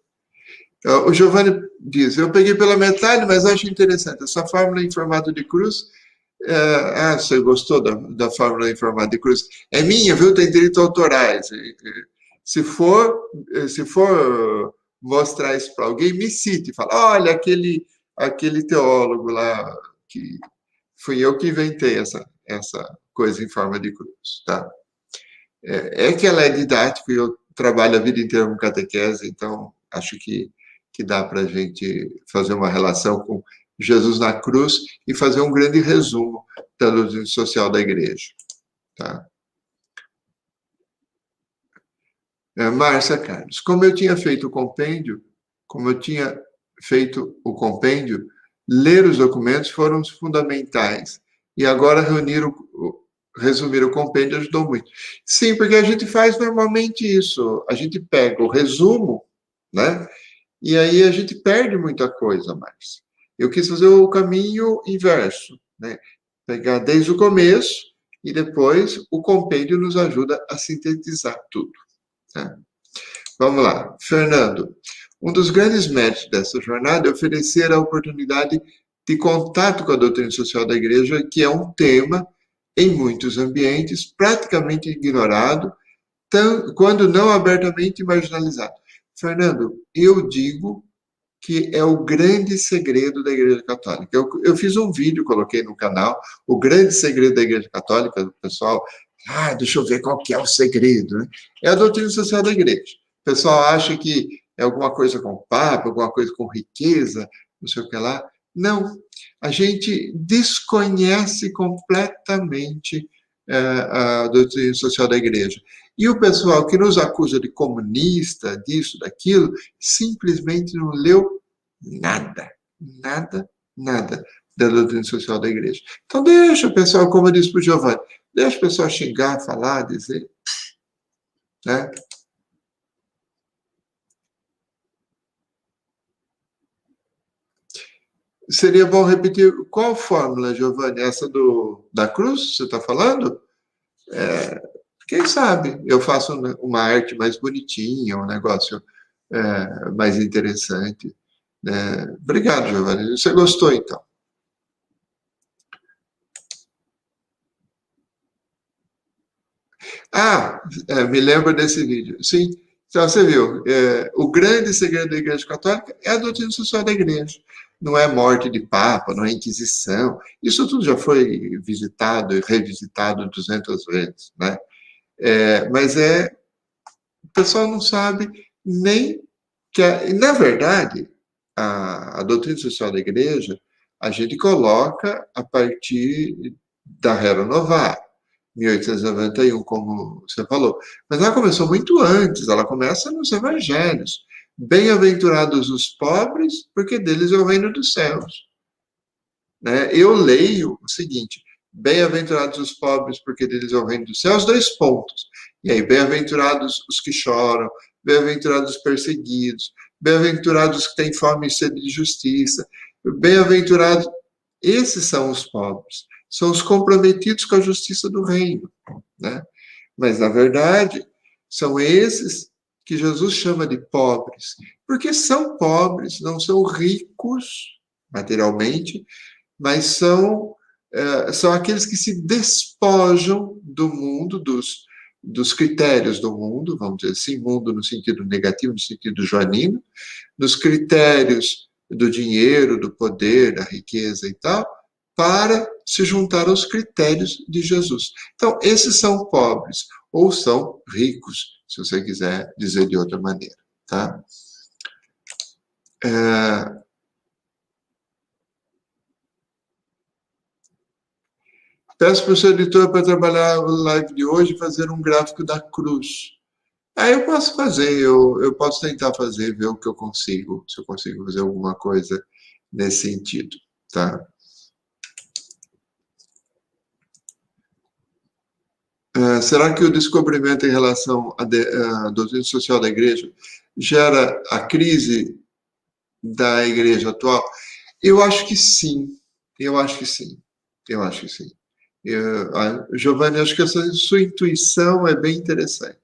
O Giovanni diz, eu peguei pela metade, mas acho interessante. Essa fórmula em formato de cruz... você gostou da fórmula em formato de cruz? É minha, viu? Tem direitos autorais. Se for mostrar isso para alguém, me cite. Fala, olha, aquele teólogo lá, que fui eu que inventei essa coisa em forma de cruz, tá? Que ela é didática e eu trabalho a vida inteira com catequese, então acho que dá para a gente fazer uma relação com Jesus na cruz e fazer um grande resumo da doutrina social da igreja. Tá? Márcia Carlos, como eu tinha feito o compêndio, ler os documentos foram fundamentais. E agora resumir o compêndio ajudou muito. Sim, porque a gente faz normalmente isso. A gente pega o resumo, né? E aí a gente perde muita coisa mais. Eu quis fazer o caminho inverso, né? Pegar desde o começo e depois o compêndio nos ajuda a sintetizar tudo. Né? Vamos lá. Fernando, um dos grandes méritos dessa jornada é oferecer a oportunidade de contato com a doutrina social da igreja, que é um tema, em muitos ambientes, praticamente ignorado, quando não abertamente marginalizado. Fernando, eu digo que é o grande segredo da Igreja Católica. Eu fiz um vídeo, coloquei no canal, o grande segredo da Igreja Católica, o pessoal, deixa eu ver qual que é o segredo, né? É a doutrina social da Igreja. O pessoal acha que é alguma coisa com o Papa, alguma coisa com riqueza, não sei o que lá. Não, a gente desconhece completamente a doutrina social da Igreja. E o pessoal que nos acusa de comunista, disso, daquilo, simplesmente não leu nada, nada, nada da doutrina social da igreja. Então deixa o pessoal, como eu disse para o Giovanni, deixa o pessoal xingar, falar, dizer, né? Seria bom repetir qual fórmula, Giovanni? Essa da cruz, você está falando? Quem sabe eu faço uma arte mais bonitinha, um negócio mais interessante. Né? Obrigado, Giovanni. Você gostou, então? Me lembro desse vídeo. Sim, então você viu, o grande segredo da Igreja Católica é a doutrina social da Igreja. Não é morte de Papa, não é Inquisição. Isso tudo já foi visitado e revisitado 200 vezes, né? Mas o pessoal não sabe nem que, na verdade, a doutrina social da Igreja a gente coloca a partir da Rerum Novarum, 1891, como você falou. Mas ela começou muito antes, ela começa nos evangelhos. Bem-aventurados os pobres, porque deles é o reino dos céus. Né? Eu leio o seguinte: bem-aventurados os pobres, porque deles é o reino dos céus, dois pontos. E aí, bem-aventurados os que choram, bem-aventurados os perseguidos, bem-aventurados os que têm fome e sede de justiça, bem-aventurados. Esses são os pobres, são os comprometidos com a justiça do reino. Né? Mas, na verdade, são esses que Jesus chama de pobres, porque são pobres, não são ricos materialmente, mas são aqueles que se despojam do mundo, dos critérios do mundo, vamos dizer assim, mundo no sentido negativo, no sentido joanino, dos critérios do dinheiro, do poder, da riqueza e tal, para se juntar aos critérios de Jesus. Então, esses são pobres, ou são ricos, se você quiser dizer de outra maneira, tá? Peço para o seu editor para trabalhar a live de hoje fazer um gráfico da cruz. Eu posso fazer, eu posso tentar fazer, ver o que eu consigo, se eu consigo fazer alguma coisa nesse sentido, tá? Será que o descobrimento em relação à doutrina social da igreja gera a crise da igreja atual? Eu acho que sim, eu acho que sim, eu acho que sim. Giovanni, acho que essa sua intuição é bem interessante.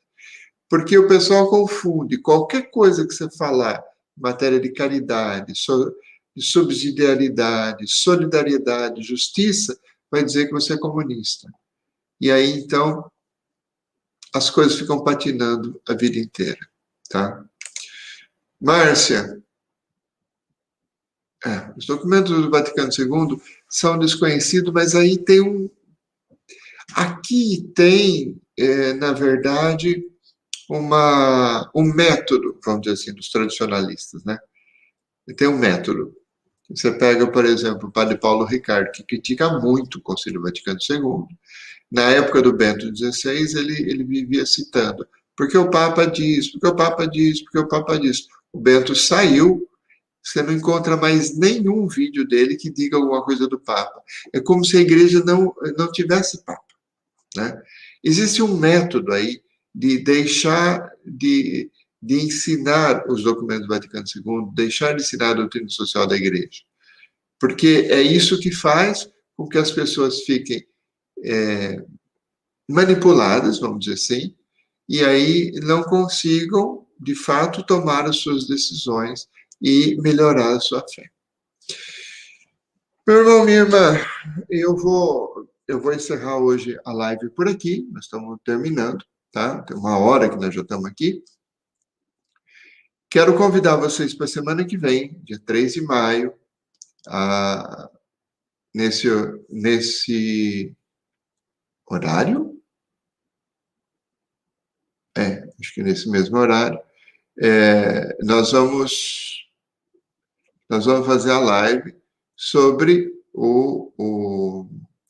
Porque o pessoal confunde qualquer coisa que você falar em matéria de caridade, de subsidiariedade, solidariedade, justiça, vai dizer que você é comunista. E aí, então, as coisas ficam patinando a vida inteira, tá? Márcia, os documentos do Vaticano II são desconhecidos, mas aí tem aqui tem, na verdade, um método, vamos dizer assim, dos tradicionalistas, né? Tem um método. Você pega, por exemplo, o padre Paulo Ricardo, que critica muito o Concílio Vaticano II. Na época do Bento XVI, ele vivia citando, porque o Papa diz, porque o Papa diz, porque o Papa diz. O Bento saiu, você não encontra mais nenhum vídeo dele que diga alguma coisa do Papa. É como se a igreja não tivesse Papa. Né? Existe um método aí de deixar de de ensinar os documentos do Vaticano II, deixar de ensinar a doutrina social da igreja. Porque é isso que faz com que as pessoas fiquem manipuladas, vamos dizer assim, e aí não consigam, de fato, tomar as suas decisões e melhorar a sua fé. Meu irmão, minha irmã, eu vou encerrar hoje a live por aqui, nós estamos terminando, tá? Tem 1 hora que nós já estamos aqui. Quero convidar vocês para a semana que vem, dia 3 de maio, nesse horário? Acho que nesse mesmo horário. Nós vamos fazer a live sobre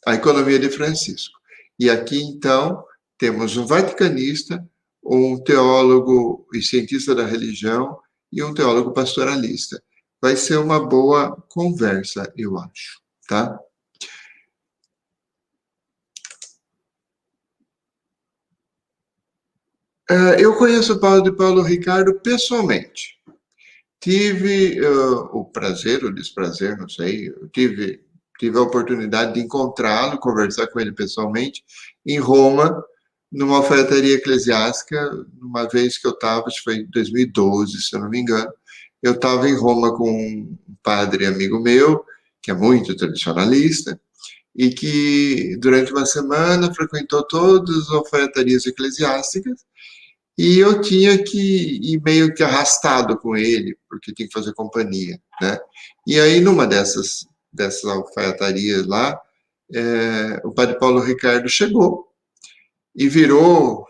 a economia de Francisco. E aqui, então, temos um vaticanista, um teólogo e cientista da religião e um teólogo pastoralista. Vai ser uma boa conversa, eu acho, tá? Eu conheço o padre Paulo Ricardo pessoalmente. Tive o prazer, o desprazer, não sei, eu tive a oportunidade de encontrá-lo, conversar com ele pessoalmente, em Roma, numa alfaiataria eclesiástica, uma vez que eu estava, acho que foi em 2012, se eu não me engano, eu estava em Roma com um padre amigo meu, que é muito tradicionalista, e que durante uma semana frequentou todas as alfaiatarias eclesiásticas, e eu tinha que ir meio que arrastado com ele, porque tinha que fazer companhia, né? E aí, numa dessas alfaiatarias lá, o padre Paulo Ricardo chegou e virou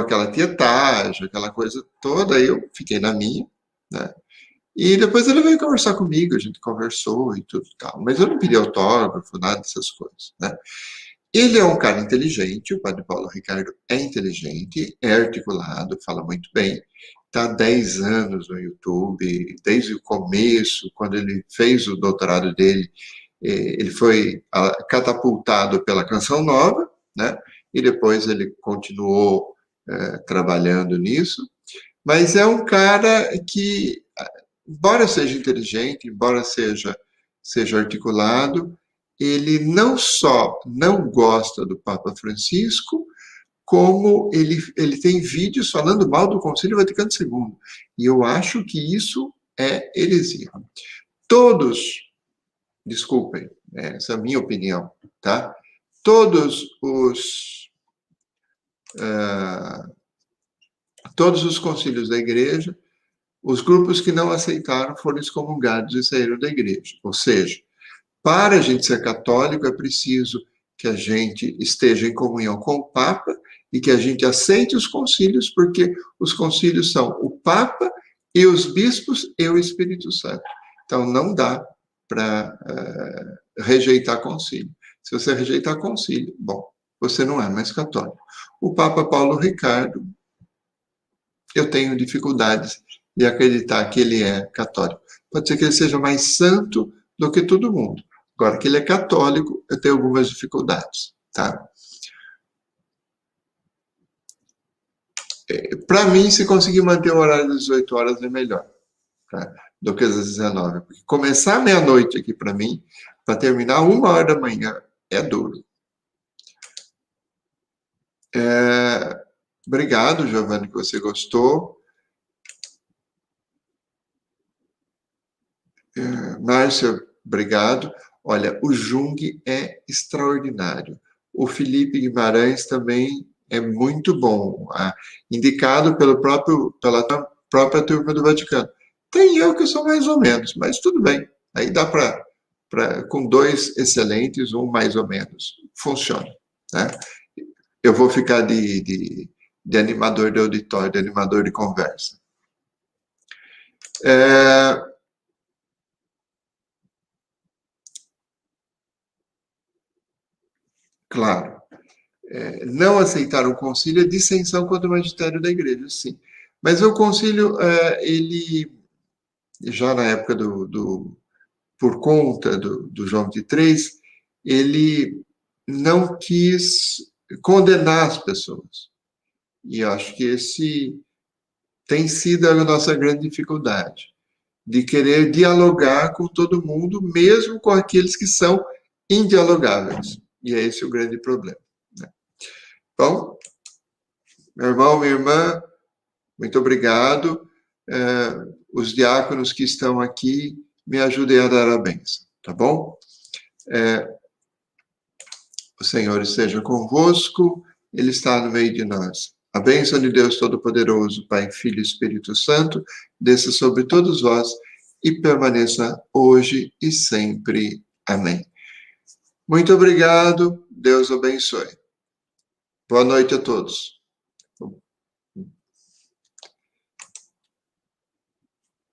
aquela tietagem, aquela coisa toda, aí eu fiquei na minha, né? E depois ele veio conversar comigo, a gente conversou e tudo e tal, mas eu não pedi autógrafo, nada dessas coisas, né? Ele é um cara inteligente, o padre Paulo Ricardo é inteligente, é articulado, fala muito bem, está há 10 anos no YouTube, desde o começo, quando ele fez o doutorado dele, ele foi catapultado pela Canção Nova, né? E depois ele continuou trabalhando nisso, mas é um cara que, embora seja inteligente, embora seja articulado, ele não só não gosta do Papa Francisco, como ele tem vídeos falando mal do Concílio Vaticano II. E eu acho que isso é heresia. Todos, desculpem, essa é a minha opinião, tá? Todos os concílios da igreja, os grupos que não aceitaram foram excomungados e saíram da igreja. Ou seja, para a gente ser católico, é preciso que a gente esteja em comunhão com o Papa e que a gente aceite os concílios, porque os concílios são o Papa e os bispos e o Espírito Santo. Então, não dá para rejeitar concílio. Se você rejeitar concílio, bom, você não é mais católico. O Papa Paulo Ricardo, eu tenho dificuldades de acreditar que ele é católico. Pode ser que ele seja mais santo do que todo mundo. Agora, que ele é católico, eu tenho algumas dificuldades, tá? Para mim, se conseguir manter o horário das 18 horas é melhor, tá? Do que às 19. Porque começar meia-noite aqui para mim, para terminar 1 hora da manhã, é duro. Obrigado, Giovanni, que você gostou. Márcia, obrigado. Olha, o Jung é extraordinário. O Felipe Guimarães também é muito bom, indicado pela própria turma do Vaticano. Tem eu que sou mais ou menos, mas tudo bem. Aí dá com 2 excelentes, um mais ou menos. Funciona, né? Eu vou ficar de animador de auditório, de animador de conversa. Claro. Não aceitar o concílio é dissensão contra o magistério da igreja, sim. Mas o concílio, ele, já na época por conta do João XXIII, ele não quis condenar as pessoas. E eu acho que tem sido a nossa grande dificuldade, de querer dialogar com todo mundo, mesmo com aqueles que são indialogáveis. E é esse o grande problema, né? Bom, meu irmão, minha irmã, muito obrigado. Os diáconos que estão aqui, me ajudem a dar a bênção, tá bom? O Senhor esteja convosco, Ele está no meio de nós. A bênção de Deus Todo-Poderoso, Pai, Filho e Espírito Santo, desça sobre todos vós e permaneça hoje e sempre. Amém. Muito obrigado, Deus abençoe. Boa noite a todos.